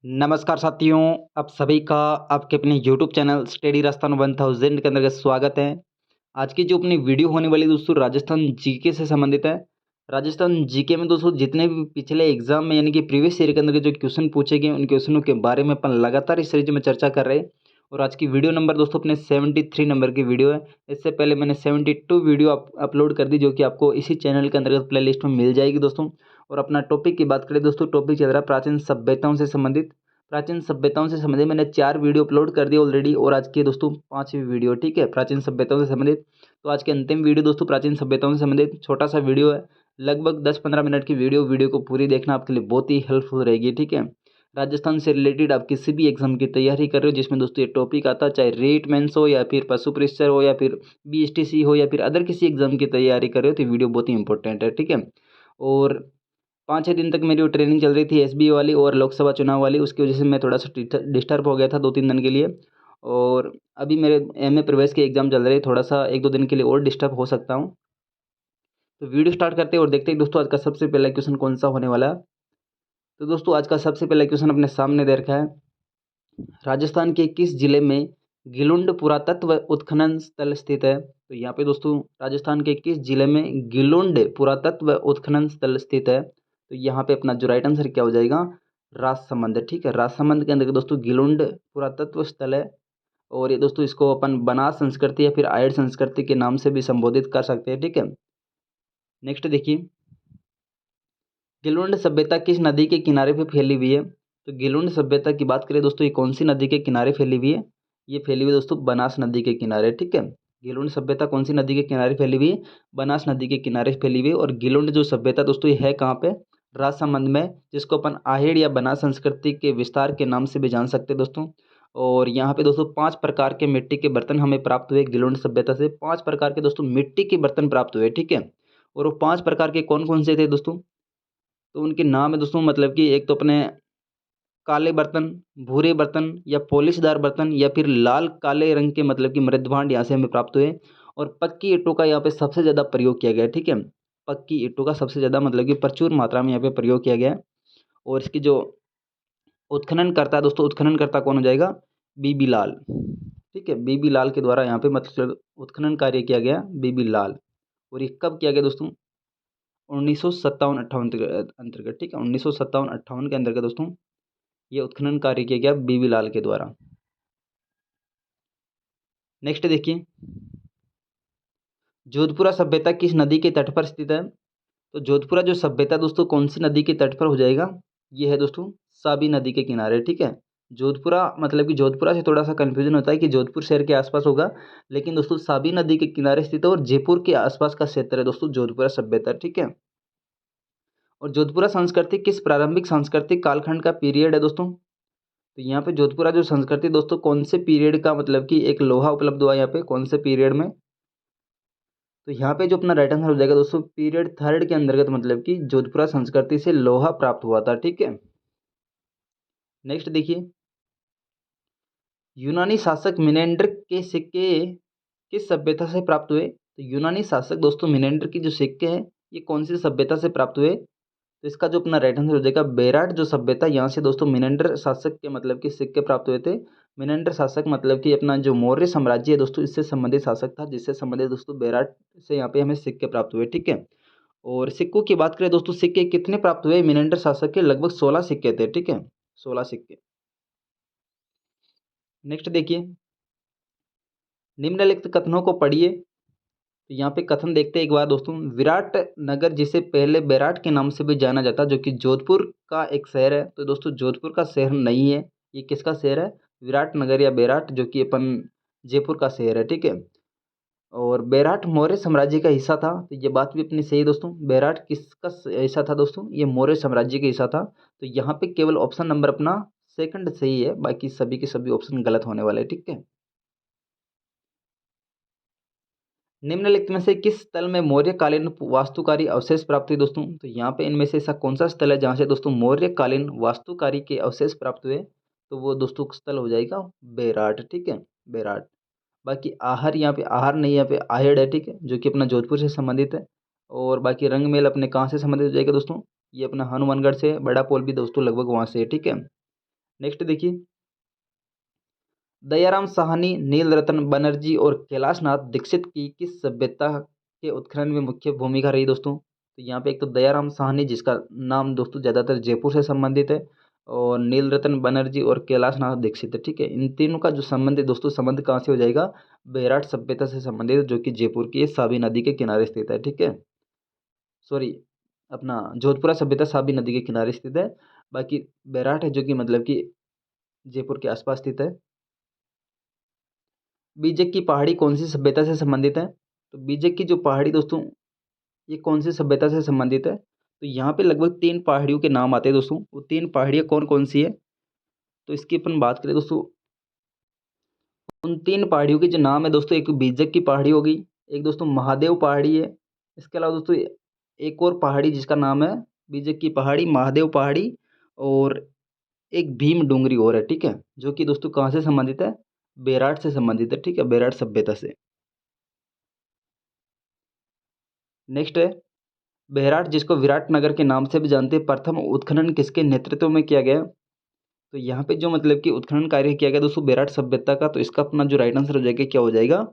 नमस्कार साथियों, आप सभी का आपके अपने यूट्यूब चैनल स्टडी राजस्थान 1000 के अंतर्गत स्वागत है। आज की जो अपनी वीडियो होने वाली है दोस्तों राजस्थान जीके से संबंधित है। राजस्थान जीके में दोस्तों जितने भी पिछले एग्जाम में यानी कि प्रीवियस ईयर के अंदर के जो क्वेश्चन पूछे गए उन क्वेश्चनों के बारे में अपन लगातार इस सीरीज में चर्चा कर रहे हैं। और आज की वीडियो नंबर दोस्तों अपने 73 नंबर की वीडियो है। इससे पहले मैंने 72 वीडियो अपलोड कर दी जो कि आपको इसी चैनल के अंतर्गत प्ले लिस्ट में मिल जाएगी दोस्तों। और अपना टॉपिक की बात करें दोस्तों, टॉपिक चल रहा है प्राचीन सभ्यताओं से संबंधित। प्राचीन सभ्यताओं से संबंधित मैंने 4 वीडियो अपलोड कर दिए ऑलरेडी और आज की दोस्तों 5वीं वीडियो, ठीक है, प्राचीन सभ्यताओं से संबंधित। तो आज की अंतिम वीडियो दोस्तों प्राचीन सभ्यताओं से संबंधित छोटा सा वीडियो है, लगभग 10-15 मिनट की वीडियो को पूरी देखना आपके लिए बहुत ही हेल्पफुल रहेगी, ठीक है। राजस्थान से रिलेटेड आप किसी भी एग्जाम की तैयारी कर रहे हो जिसमें दोस्तों ये टॉपिक आता है, चाहे रेट मेंस हो या फिर पशु परीक्षर हो या फिर बीएसटीसी हो या फिर अदर किसी एग्जाम की तैयारी कर रहे हो, तो वीडियो बहुत ही इंपॉर्टेंट है, ठीक है। और 5-6 दिन तक मेरी वो ट्रेनिंग चल रही थी एसबीओ वाली और लोकसभा चुनाव वाली, उसकी वजह से मैं थोड़ा सा डिस्टर्ब हो गया था 2-3 दिन के लिए। और अभी मेरे एमए प्रवेश के एग्ज़ाम चल रहे हैं, थोड़ा सा 1-2 दिन के लिए और डिस्टर्ब हो सकता हूँ। तो वीडियो स्टार्ट करते हैं और देखते हैं दोस्तों आज का सबसे पहला क्वेश्चन कौन सा होने वाला है। तो दोस्तों आज का सबसे पहला क्वेश्चन अपने सामने दे रखा है, राजस्थान के किस जिले में गिलुंड पुरातत्व उत्खनन स्थल स्थित है। तो यहाँ पे दोस्तों राजस्थान के किस जिले में गिलुंड पुरातत्व उत्खनन स्थल स्थित है। तो यहाँ पे अपना जो राइट आंसर क्या हो जाएगा, राजसमंद, ठीक है। राजसमंद के अंदर दोस्तों गिलुंड पुरातत्व स्थल है। और ये दोस्तों इसको अपन बनास संस्कृति या फिर आयड संस्कृति के नाम से भी संबोधित कर सकते हैं, ठीक है। नेक्स्ट देखिए, गिलुंड सभ्यता किस नदी के किनारे पे फैली हुई है। तो गिलुंड सभ्यता की बात करें दोस्तों, ये कौन सी नदी के किनारे फैली हुई है। ये फैली हुई है दोस्तों बनास नदी के किनारे, ठीक है। गिलुंड सभ्यता कौन सी नदी के किनारे फैली हुई है, बनास नदी के किनारे फैली हुई है। और गिलुंड जो सभ्यता दोस्तों ये है कहाँ पे, राजसमंद में, जिसको अपन आहेड़ या बनास संस्कृति के विस्तार के नाम से भी जान सकते हैं दोस्तों। और यहाँ पे दोस्तों 5 प्रकार के मिट्टी के बर्तन हमें प्राप्त हुए गिलुंड सभ्यता से। 5 प्रकार के दोस्तों मिट्टी के बर्तन प्राप्त हुए, ठीक है। और वो 5 प्रकार के कौन कौन से थे दोस्तों, तो उनके नाम है दोस्तों, मतलब कि एक तो अपने काले बर्तन, भूरे बर्तन या पॉलिशदार बर्तन या फिर लाल काले रंग के मतलब कि मृदभांड यहाँ से हमें प्राप्त हुए। और पक्की ईंटों का यहाँ पे सबसे ज़्यादा प्रयोग किया गया है, ठीक है। पक्की ईंटों का सबसे ज़्यादा मतलब कि प्रचुर मात्रा में यहाँ पे प्रयोग किया गया है। और इसकी जो उत्खनन करता है दोस्तों, उत्खनन करता कौन हो जाएगा, बीबी लाल, ठीक है। बीबी लाल के द्वारा यहाँ पे मतलब उत्खनन कार्य किया गया, बीबी लाल। और ये कब किया गया दोस्तों, 1957-58 के अंतर्गत, ठीक है। 1957-58 के अंतर्गत दोस्तों ये उत्खनन कार्य किया गया बीबी लाल के द्वारा। नेक्स्ट देखिए, जोधपुरा सभ्यता किस नदी के तट पर स्थित है। तो जोधपुरा जो सभ्यता दोस्तों कौन सी नदी के तट पर हो जाएगा, ये है दोस्तों साबी नदी के किनारे, ठीक है। जोधपुरा मतलब कि जोधपुरा से थोड़ा सा कंफ्यूजन होता है कि जोधपुर शहर के आसपास होगा, लेकिन दोस्तों साबी नदी के किनारे स्थित है और जयपुर के आसपास का क्षेत्र है दोस्तों जोधपुरा सभ्यता, ठीक है। और जोधपुरा संस्कृति किस प्रारंभिक सांस्कृतिक कालखंड का पीरियड है दोस्तों। तो यहाँ पे जोधपुरा जो संस्कृति दोस्तों कौन से पीरियड का मतलब कि एक लोहा उपलब्ध हुआ यहाँ पे कौन से पीरियड में। तो यहाँ पे जो अपना राइट आंसर हो जाएगा दोस्तों पीरियड थर्ड के अंतर्गत, मतलब कि जोधपुरा संस्कृति से लोहा प्राप्त हुआ था, ठीक है। नेक्स्ट देखिए, यूनानी शासक मिनेंडर के सिक्के किस सभ्यता से प्राप्त हुए। तो यूनानी शासक दोस्तों मिनेंडर की जो सिक्के हैं ये कौन सी सभ्यता से प्राप्त हुए। तो इसका जो अपना राइट आंसर हो जाएगा बेराट जो सभ्यता, यहाँ से दोस्तों मिनेंडर शासक के मतलब कि सिक्के प्राप्त हुए थे। मिनेंडर शासक मतलब कि अपना जो मौर्य साम्राज्य है दोस्तों इससे संबंधित शासक था, जिससे संबंधित दोस्तों बेराट से यहाँ पे हमें सिक्के प्राप्त हुए, ठीक है। और सिक्कों की बात करें दोस्तों, सिक्के कितने प्राप्त हुए मिनेंडर शासक के, लगभग 16 सिक्के थे, ठीक है, 16 सिक्के। नेक्स्ट देखिए, निम्नलिखित कथनों को पढ़िए। तो यहाँ पे कथन देखते हैं एक बार दोस्तों, विराट नगर जिसे पहले बेराट के नाम से भी जाना जाता जो कि जोधपुर का एक शहर है। तो दोस्तों जोधपुर का शहर नहीं है, ये किसका शहर है, विराट नगर या बेराट, जो कि अपन जयपुर का शहर है, ठीक है। और बेराट मौर्य साम्राज्य का हिस्सा था, तो ये बात भी अपनी सही है दोस्तों। बेराट किसका हिस्सा था दोस्तों, ये मौर्य साम्राज्य का हिस्सा था। तो यहाँ पे केवल ऑप्शन नंबर अपना सेकंड सही है, बाकी सभी के सभी ऑप्शन गलत होने वाले, ठीक है। निम्नलिखित में से किस स्थल में मौर्यकालीन वास्तुकारी अवशेष प्राप्त हुए दोस्तों। तो यहाँ पे इनमें से ऐसा कौन सा स्थल है जहाँ से दोस्तों मौर्यकालीन वास्तुकारी के अवशेष प्राप्त हुए। तो वो दोस्तों स्थल हो जाएगा बेराट, ठीक है, बेराट। बाकी आहर, यहाँ पे आहर नहीं, यहाँ पे आहेड़ है, ठीक है, जो कि अपना जोधपुर से संबंधित है। और बाकी रंगमेल अपने कहाँ से संबंधित हो जाएगा दोस्तों, ये अपना हनुमानगढ़ से, बड़ा पोल भी दोस्तों लगभग वहाँ से है, ठीक है। नेक्स्ट देखिए, दयाराम साहनी, नील रतन बनर्जी और कैलाशनाथ दीक्षित की किस सभ्यता के उत्खनन में मुख्य भूमिका रही दोस्तों? तो यहाँ पे एक तो दयाराम साहनी, जिसका नाम दोस्तों ज़्यादातर जयपुर से संबंधित है, और नील रतन बनर्जी और कैलाशनाथ दीक्षित है, ठीक है। इन तीनों का जो संबंध है दोस्तों, संबंध कहाँ से हो जाएगा? बेराट सभ्यता से संबंधित है, जो कि जयपुर की साबी नदी के किनारे स्थित है, ठीक है। सॉरी, अपना जोधपुरा सभ्यता साबी नदी के किनारे स्थित है। बाकी बेराट है जो कि मतलब कि जयपुर के आसपास स्थित है। बीजक की पहाड़ी कौन सी सभ्यता से संबंधित है? तो बीजक की जो पहाड़ी दोस्तों, ये कौन सी सभ्यता से संबंधित है? तो यहाँ पे लगभग 3 पहाड़ियों के नाम आते हैं दोस्तों। वो 3 पहाड़ियाँ कौन-कौन सी है? तो इसकी अपन बात करें दोस्तों, उन 3 पहाड़ियों के जो नाम है दोस्तों, एक बीजक की पहाड़ी हो गई, एक दोस्तों महादेव पहाड़ी है। इसके अलावा दोस्तों एक और पहाड़ी जिसका नाम है बीजक की पहाड़ी, महादेव पहाड़ी, और एक भीम डूंगरी और है, ठीक है? जो कि दोस्तों कहाँ से संबंधित है? बेराट से संबंधित है, ठीक है? बेराट सभ्यता से। नेक्स्ट है, बेहराट, जिसको विराटनगर के नाम से भी जानते हैं, प्रथम उत्खनन किसके नेतृत्व में किया गया? तो यहाँ पे जो मतलब कि उत्खनन कार्य किया गया दोस्तों बेराट सभ्यता का, तो इसका अपना जो राइट आंसर हो जाएगा क्या हो जाएगा?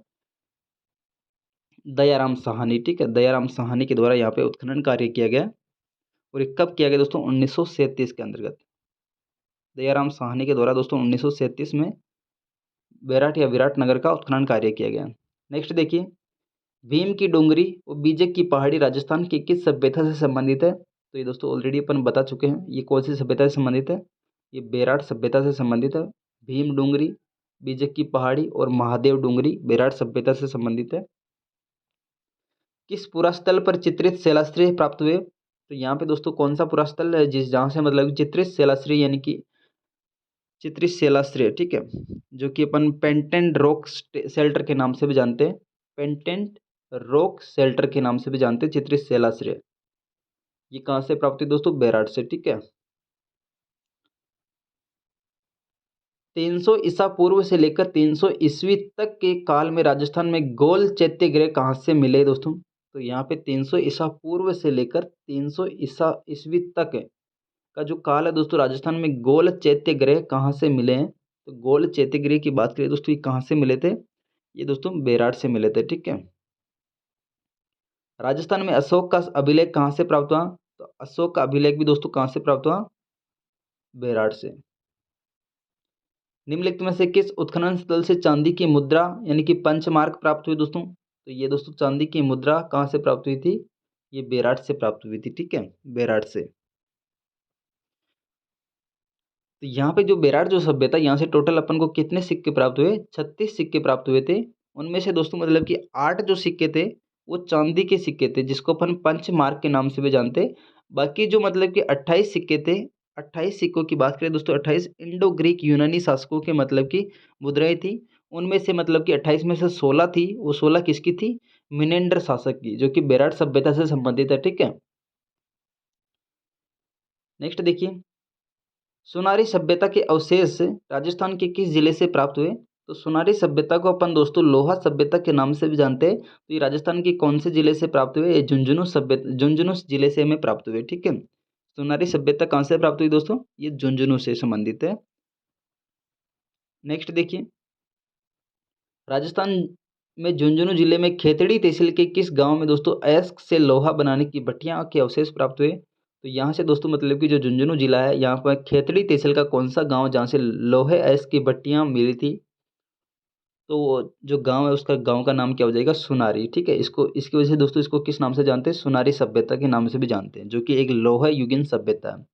दयाराम साहनी, ठीक है। दयाराम साहनी के द्वारा यहाँ पे उत्खनन कार्य किया गया, और ये कब किया गया दोस्तों? 1937 के अंतर्गत। दयाराम साहनी के द्वारा दोस्तों 1937 में बेराट या विराटनगर का उत्खनन कार्य किया गया। नेक्स्ट देखिए, भीम की डोंगरी और बीजक की पहाड़ी राजस्थान की किस सभ्यता से संबंधित है? तो ये दोस्तों ऑलरेडी अपन बता चुके हैं, ये कौन सी सभ्यता से संबंधित है? ये बेराट सभ्यता से संबंधित है। भीम डोंगरी, बीजक की पहाड़ी और महादेव डोंगरी बेराट सभ्यता से संबंधित है। किस पुरास्थल पर चित्रित शिलाश्रय प्राप्त हुए? तो यहाँ पे दोस्तों कौन सा पुरास्थल है जिस जहाँ से मतलब चित्रित शिलाश्रय, यानी कि चित्रित शिलाश्रय, ठीक है, जो कि अपन पेंटेंट रॉक शेल्टर के नाम से भी जानते हैं। पेंटेंट रॉक शेल्टर के नाम से भी जानते हैं चित्रित शिलाश्रय। ये कहाँ से प्राप्त हुई दोस्तों? बेराट से, ठीक है। 300 ईसा पूर्व से लेकर 300 ईस्वी तक के काल में राजस्थान में गोल चैत्य ग्रह कहाँ से मिले दोस्तों? तो यहाँ पे 300 ईसा पूर्व से लेकर 300 ईसा ईस्वी तक का जो काल है दोस्तों, राजस्थान में गोल चैत्य ग्रह कहाँ से मिले हैं? तो गोल चैत्य ग्रह की बात करें दोस्तों, ये कहाँ से मिले थे? ये दोस्तों बेराट से मिले थे, ठीक है। राजस्थान में अशोक का अभिलेख कहाँ से प्राप्त हुआ? तो अशोक का अभिलेख भी दोस्तों कहाँ से प्राप्त हुआ? बेराट से। निम्नलिखित में से किस उत्खनन स्थल से चांदी की मुद्रा यानी कि पंचमार्क प्राप्त हुई दोस्तों? तो ये दोस्तों चांदी की मुद्रा कहाँ से प्राप्त हुई थी? ये बेराट से प्राप्त हुई थी, ठीक है, बेराट से। तो यहाँ पे जो बेराट जो सभ्यता, यहाँ से टोटल अपन को कितने सिक्के प्राप्त हुए? 36 सिक्के प्राप्त हुए थे। उनमें से दोस्तों मतलब कि 8 जो सिक्के थे वो चांदी के सिक्के थे, जिसको अपन पंचमार्क के नाम से भी जानते। बाकी जो मतलब कि 28 सिक्के थे, 28 सिक्कों की बात करें दोस्तों, 28 इंडो ग्रीक यूनानी शासकों के मतलब की मुद्राएं थी। उनमें से मतलब कि 28 में से 16 थी, वो 16 किसकी थी? मिनेंडर शासक की, जो कि बेराट सभ्यता से संबंधित है, ठीक है। नेक्स्ट देखिए, सुनारी सभ्यता के अवशेष राजस्थान के किस जिले से प्राप्त हुए? तो सुनारी सभ्यता को अपन दोस्तों लोहा सभ्यता के नाम से भी जानते हैं। तो ये राजस्थान के कौन से जिले से प्राप्त हुए? ये झुंझुनू सभ्यता, झुंझुनू जिले से हमें प्राप्त हुए, ठीक है। सुनारी सभ्यता कहाँ से प्राप्त हुई दोस्तों? ये झुंझुनू से संबंधित है। नेक्स्ट देखिए, राजस्थान में झुंझुनू जिले में खेतड़ी तहसील के किस गांव में दोस्तों अयस्क से लोहा बनाने की भट्टियां के अवशेष प्राप्त हुए? तो यहाँ से दोस्तों मतलब कि जो झुंझुनू जिला है, यहाँ पर खेतड़ी तहसील का कौन सा गांव जहाँ से लोहे अयस्क की भट्टियां मिली थी? तो वो जो गांव है उसका गांव का नाम क्या हो जाएगा? सुनारी, ठीक है। इसको इसकी वजह से दोस्तों इसको किस नाम से जानते हैं? सुनारी सभ्यता के नाम से भी जानते हैं, जो कि एक लोहा युगीन सभ्यता है।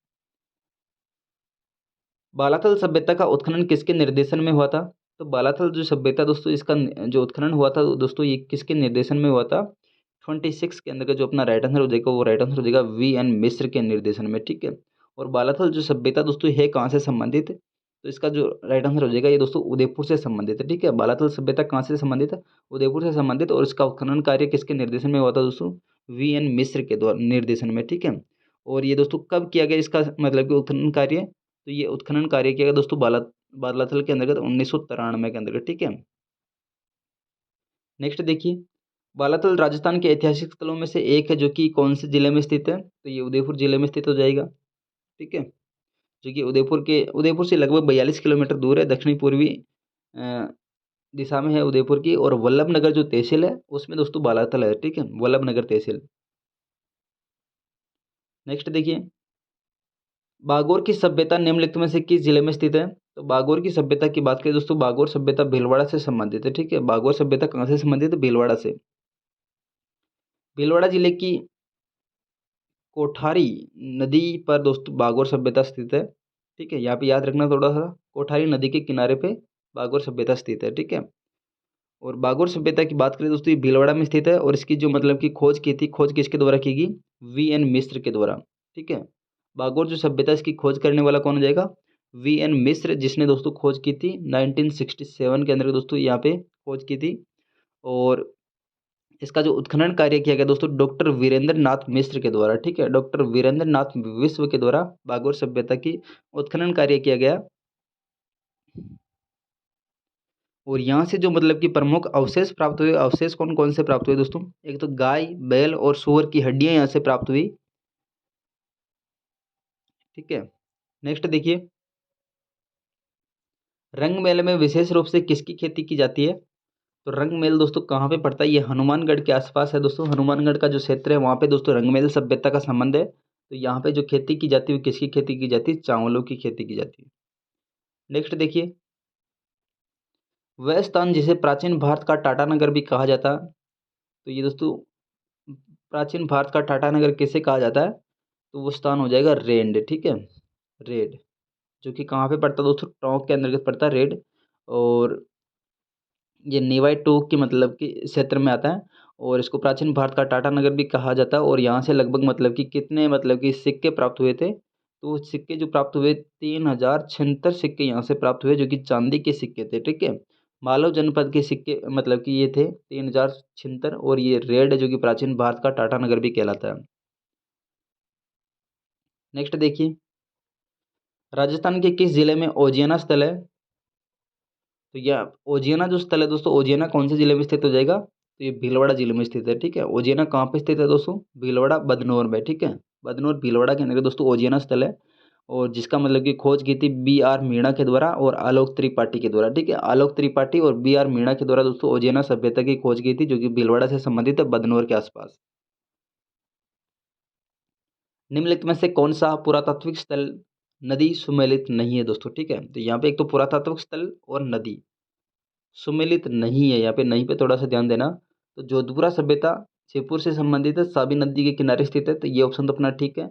बालाथल सभ्यता का उत्खनन किसके निर्देशन में हुआ था? तो बालाथल जो सभ्यता दोस्तों, इसका जो उत्खनन हुआ था दोस्तों, ये किसके निर्देशन में हुआ था? 26 के अंदर का जो अपना राइट आंसर हो जाएगा, वो राइट आंसर हो जाएगा V N मिश्र के निर्देशन में, ठीक है। और बालाथल जो सभ्यता दोस्तों है कहाँ से संबंधित है? तो इसका जो राइट आंसर हो जाएगा ये दोस्तों उदयपुर से संबंधित है, ठीक है। बालाथल सभ्यता कहाँ से संबंधित है? उदयपुर से संबंधित। और इसका उत्खनन कार्य किसके निर्देशन में हुआ था दोस्तों? V N मिश्र के द्वारा निर्देशन में, ठीक है। और ये दोस्तों कब किया गया इसका मतलब कि उत्खनन कार्य? तो ये उत्खनन कार्य किया गया दोस्तों बालाथल के अंतर्गत 1993 के अंतर्गत, ठीक है। नेक्स्ट देखिए, बालाथल राजस्थान के ऐतिहासिक स्थलों में से एक है, जो कि कौन से जिले में स्थित है? तो ये उदयपुर जिले में स्थित हो जाएगा, ठीक है। जो कि उदयपुर से लगभग 42 किलोमीटर दूर है, दक्षिणी पूर्वी दिशा में है उदयपुर की। और वल्लभनगर जो तहसील है उसमें दोस्तों बालाथल है, ठीक है, वल्लभनगर तहसील। नेक्स्ट देखिए, बागोर की सभ्यता निम्नलिखित में से किस जिले में स्थित है? तो बागोर की सभ्यता की बात करें दोस्तों, बागोर सभ्यता भीलवाड़ा से संबंधित है, ठीक है। बागोर सभ्यता कहाँ से संबंधित है? भीलवाड़ा से। भीलवाड़ा जिले की कोठारी नदी पर दोस्तों बागोर सभ्यता स्थित है, ठीक है। यहाँ पे याद रखना थोड़ा सा, कोठारी नदी के किनारे पे बागोर सभ्यता स्थित है, ठीक है। और बागोर सभ्यता की बात करें दोस्तों, ये भीलवाड़ा में स्थित है। और इसकी जो मतलब की खोज की थी, खोज किसके द्वारा की गई? वी एन मिश्र के द्वारा, ठीक है। बागोर जो सभ्यता, इसकी खोज करने वाला कौन हो जाएगा? वी एन मिश्र, जिसने दोस्तों खोज की थी 1967 के अंदर दोस्तों यहाँ पे खोज की थी। और इसका जो उत्खनन कार्य किया गया दोस्तों डॉक्टर वीरेंद्र नाथ मिश्र के द्वारा, ठीक है। डॉक्टर वीरेंद्र नाथ विश्व के द्वारा बागोर सभ्यता की उत्खनन कार्य किया गया। और यहाँ से जो मतलब कि प्रमुख अवशेष प्राप्त हुए, अवशेष कौन कौन से प्राप्त हुए दोस्तों? एक तो गाय, बैल और सूअर की हड्डियां यहाँ से प्राप्त हुई, ठीक है। नेक्स्ट देखिए, रंगमेल में विशेष रूप से किसकी खेती की जाती है? तो रंगमेल दोस्तों कहाँ पे पड़ता है? ये हनुमानगढ़ के आसपास है दोस्तों। हनुमानगढ़ का जो क्षेत्र है वहाँ पे दोस्तों रंगमेल सभ्यता का संबंध है। तो यहाँ पे जो खेती की जाती है वो किसकी खेती की जाती है? चावलों की खेती की जाती है। नेक्स्ट देखिए, वह स्थान जिसे प्राचीन भारत का टाटानगर भी कहा जाता है, तो ये दोस्तों प्राचीन भारत का टाटानगर किसे कहा जाता है? तो वो स्थान हो जाएगा रेड, ठीक है, रेड, जो कि कहाँ पे पड़ता है दोस्तों? टोंक के अंतर्गत पड़ता है रेड। और ये नेवाई टोक के मतलब कि क्षेत्र में आता है। और इसको प्राचीन भारत का टाटानगर भी कहा जाता है। और यहाँ से लगभग मतलब कि कितने मतलब कि सिक्के प्राप्त हुए थे? तो सिक्के जो प्राप्त हुए 3076 सिक्के यहाँ से प्राप्त हुए, जो कि चांदी के सिक्के थे, ठीक है। मालव जनपद के सिक्के मतलब कि ये थे 3076। और ये रेड है जो कि प्राचीन भारत का टाटानगर भी कहलाता है। नेक्स्ट देखिए, राजस्थान के किस जिले में ओजियाना स्थल है? तो यह ओजियाना जो स्थल है दोस्तों, ओजियाना कौन से जिले में स्थित हो जाएगा? तो ये भीलवाड़ा जिले में स्थित है, ठीक है। ओजियाना कहाँ पे स्थित है दोस्तों? भीलवाड़ा बदनौर में, ठीक है। बदनौर भीलवाड़ा के अंदर दोस्तों ओजियाना स्थल है। और जिसका मतलब कि खोज की थी बी आर मीणा के द्वारा और आलोक त्रिपाठी के द्वारा, ठीक है। आलोक त्रिपाठी और बी आर मीणा के द्वारा दोस्तों ओजियाना सभ्यता की खोज की थी, जो कि भीलवाड़ा से संबंधित है, बदनौर के आसपास। निम्नलिखित में से कौन सा पुरातात्विक स्थल नदी सुमेलित नहीं है दोस्तों, ठीक है। तो यहाँ पे एक तो पुरातात्विक स्थल और नदी सुमेलित नहीं है, यहाँ पे नहीं पे थोड़ा सा ध्यान देना। तो जोधपुरा सभ्यता जयपुर से संबंधित है, साबी नदी के किनारे स्थित है, तो ये ऑप्शन तो अपना ठीक है।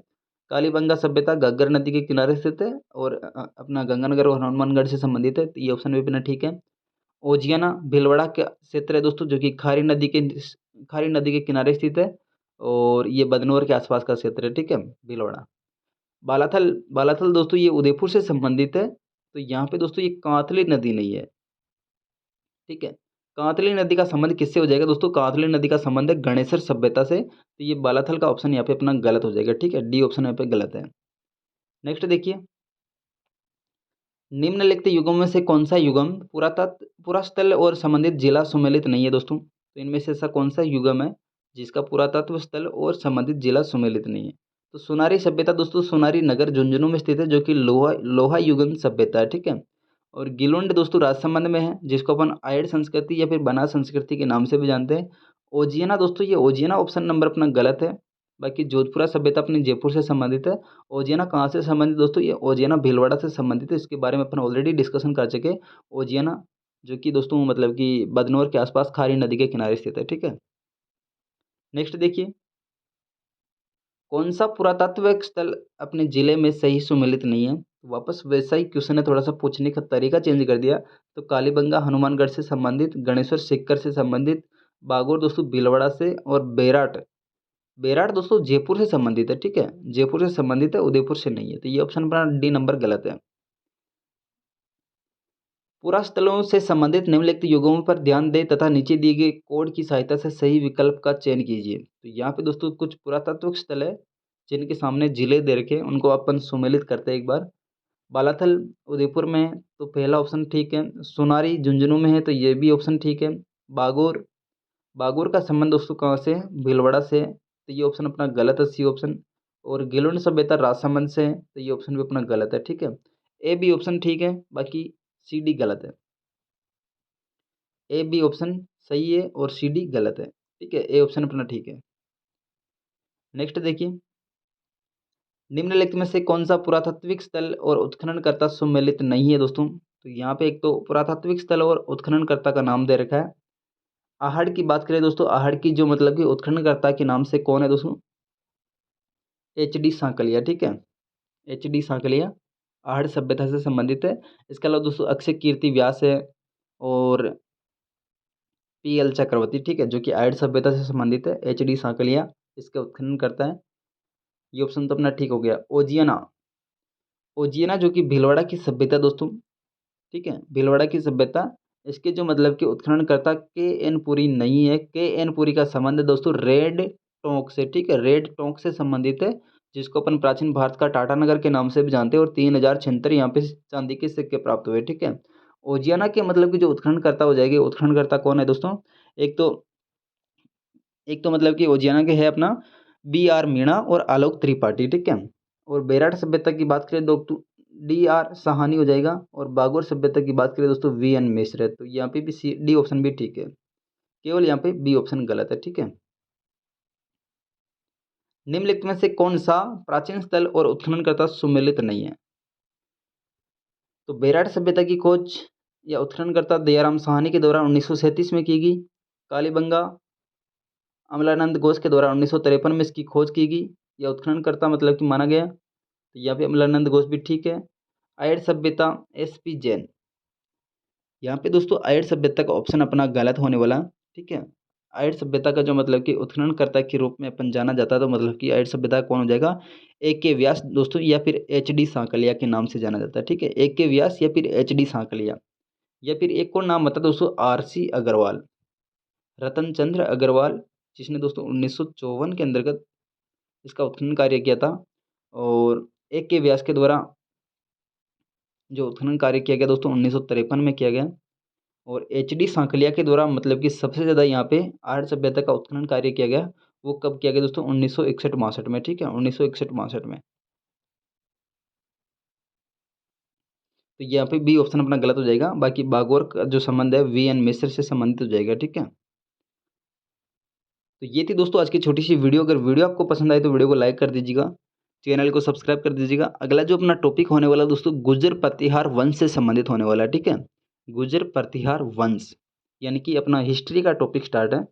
कालीबंगा सभ्यता घग्गर नदी के किनारे स्थित है और अपना गंगानगर और हनुमानगढ़ से संबंधित है, तो ये ऑप्शन भी अपना ठीक है। ओजियाना भीलवाड़ा का क्षेत्र है दोस्तों, जो कि खारी नदी के किनारे स्थित है। और ये बदनौर के आसपास का क्षेत्र है, ठीक है, भीलवाड़ा। बालाथल बालाथल दोस्तों ये उदयपुर से संबंधित है। तो यहाँ पे दोस्तों ये कांतली नदी नहीं है, ठीक है। कांतली नदी का संबंध किससे हो जाएगा दोस्तों? कांतली नदी का संबंध है गणेशर सभ्यता से। तो ये बालाथल का ऑप्शन यहाँ पे अपना गलत हो जाएगा, ठीक है, डी ऑप्शन यहाँ पे गलत है। नेक्स्ट देखिए, निम्नलिखित युगों में से कौन सा युगम पुरास्थल और संबंधित जिला सुमेलित नहीं है दोस्तों? तो इनमें से ऐसा कौन सा युगम है जिसका पुरातत्व स्थल और संबंधित जिला सुमेलित नहीं है? तो सोनारी सभ्यता दोस्तों सोनारी नगर झुंझुनू में स्थित है, जो कि लोहा लोहा युगन सभ्यता है, ठीक है। और गिलोंड दोस्तों राजसमंद में है, जिसको अपन आयड संस्कृति या फिर बनास संस्कृति के नाम से भी जानते हैं। ओजियाना दोस्तों ये ओजियाना ऑप्शन नंबर अपना गलत है। बाकी जोधपुरा सभ्यता अपने जयपुर से संबंधित है। ओजियाना कहाँ से संबंधित दोस्तों? ये ओजियाना भीलवाड़ा से संबंधित है, इसके बारे में अपन ऑलरेडी डिस्कशन कर चुके। ओजियाना जो कि दोस्तों मतलब कि बदनौर के आसपास खारी नदी के किनारे स्थित है, ठीक है। नेक्स्ट देखिए, कौन सा पुरातात्विक स्थल अपने जिले में सही सुमेलित नहीं है? तो वापस वैसा ही क्वेश्चन है, थोड़ा सा पूछने का तरीका चेंज कर दिया। तो कालीबंगा हनुमानगढ़ से संबंधित, गणेश्वर सिक्कर से संबंधित, बागोर दोस्तों भीलवाड़ा से, और बेराट बेराट दोस्तों जयपुर से संबंधित है, ठीक है, जयपुर से संबंधित है, उदयपुर से नहीं है। तो ये ऑप्शन अपना डी नंबर गलत है। पुरास्थलों से संबंधित निम्नलिखित युगों पर ध्यान दें तथा नीचे दिए गए कोड की सहायता से सही विकल्प का चयन कीजिए। तो यहाँ पे दोस्तों कुछ पुरातात्विक स्थल है जिनके सामने जिले दे रखे हैं, उनको अपन सुमेलित करते हैं एक बार। बालाथल उदयपुर में है, तो पहला ऑप्शन ठीक है। सोनारी झुंझुनू में है, तो ये भी ऑप्शन ठीक है। बागोर बागोर का संबंध दोस्तों कहाँ से है? भीलवाड़ा से है, तो ये ऑप्शन अपना गलत है, सी ऑप्शन। और गिलोन सभ्यता राजसमंद से है, तो ये ऑप्शन भी अपना गलत है। ठीक है, ए बी ऑप्शन ठीक है, बाकी सी डी गलत है। ए बी ऑप्शन सही है और सी डी गलत है। ठीक है, ए ऑप्शन अपना ठीक है। नेक्स्ट देखिए, निम्नलिखित में से कौन सा पुरातात्विक स्थल और उत्खननकर्ता सम्मिलित नहीं है दोस्तों? तो यहाँ पे एक तो पुरातात्विक स्थल और उत्खननकर्ता का नाम दे रखा है। आहड़ की बात करें दोस्तों, आहड़ की जो मतलब कि उत्खननकर्ता के नाम से कौन है दोस्तों? H D Sankalia. ठीक है, एच डी सांकलिया आहड़ सभ्यता से संबंधित है। इसके अलावा दोस्तों अक्षय कीर्ति व्यास है और पी एल चक्रवर्ती, ठीक है, जो कि आयड सभ्यता से संबंधित है। एच डी सांकलिया इसका उत्खनन करता है। ये ऑप्शन तो अपना ठीक हो गया। ओजियाना, ओजियाना जो कि भीलवाड़ा की सभ्यता दोस्तों, ठीक है, भीलवाड़ा की सभ्यता, इसके जो मतलब कि उत्खननकर्ता के एन पुरी नहीं है। के एन पुरी का संबंध है दोस्तों रेड टोंक से। ठीक है, रेड टोंक से संबंधित है, जिसको अपन प्राचीन भारत का टाटानगर के नाम से भी जानते हैं। और 3076 यहाँ पे चांदी के सिक्के प्राप्त हुए। ठीक है, ओजियाना के मतलब कि जो उत्खननकर्ता हो जाएगी, उत्खननकर्ता कौन है दोस्तों? एक तो मतलब कि ओजियाना के है अपना बी आर मीणा और आलोक त्रिपाठी। ठीक है, और बेराट सभ्यता की बात करें तो डी आर साहानी हो जाएगा। और बागोर सभ्यता की बात करें दोस्तों वी एन मिश्र है। तो यहाँ पे भी सी डी ऑप्शन भी ठीक है, केवल यहाँ पे बी ऑप्शन गलत है। ठीक है, निम्नलिखित में से कौन सा प्राचीन स्थल और उत्खननकर्ता सुमेलित नहीं है? तो बेराट सभ्यता की खोज या उत्खननकर्ता दयाराम साहनी के द्वारा 1937 में की गई। कालीबंगा अमलानंद घोष के द्वारा 1953 में इसकी खोज की गई या उत्खननकर्ता मतलब कि माना गया। तो यहाँ पे अमलानंद घोष भी ठीक है। आयड सभ्यता एस पी जैन, यहाँ पे दोस्तों आयड सभ्यता का ऑप्शन अपना गलत होने वाला। ठीक है, आयड सभ्यता का जो मतलब कि उत्खननकर्ता के रूप में अपन जाना जाता है, तो मतलब कि आयड सभ्यता कौन हो जाएगा? ए के व्यास दोस्तों, या फिर एच डी सांकलिया के नाम से जाना जाता है। ठीक है, ए के व्यास या फिर एच डी सांकलिया, या फिर एक और नाम बता दोस्तों आर सी अग्रवाल, रतन चंद्र अग्रवाल, जिसने दोस्तों 1954 के अंतर्गत इसका उत्खनन कार्य किया था। और एक के व्यास के द्वारा जो उत्खनन कार्य किया गया दोस्तों 1953 में किया गया। और एच डी सांकलिया के द्वारा मतलब कि सबसे ज़्यादा यहाँ पे आर्य सभ्यता का उत्खनन कार्य किया गया, वो कब किया गया दोस्तों? 1961-62 में। ठीक है, 1961-62 में। तो यहाँ पे बी ऑप्शन अपना गलत हो जाएगा। बाकी बागोर का जो संबंध है वी एन मिश्र से संबंधित हो जाएगा। ठीक है, तो ये थी दोस्तों आज की छोटी सी वीडियो। अगर वीडियो आपको पसंद आए तो वीडियो को लाइक कर दीजिएगा, चैनल को सब्सक्राइब कर दीजिएगा। अगला जो अपना टॉपिक होने वाला दोस्तों गुर्जर प्रतिहार वंश से संबंधित होने वाला है। ठीक है, गुर्जर प्रतिहार वंश यानी कि अपना हिस्ट्री का टॉपिक स्टार्ट है।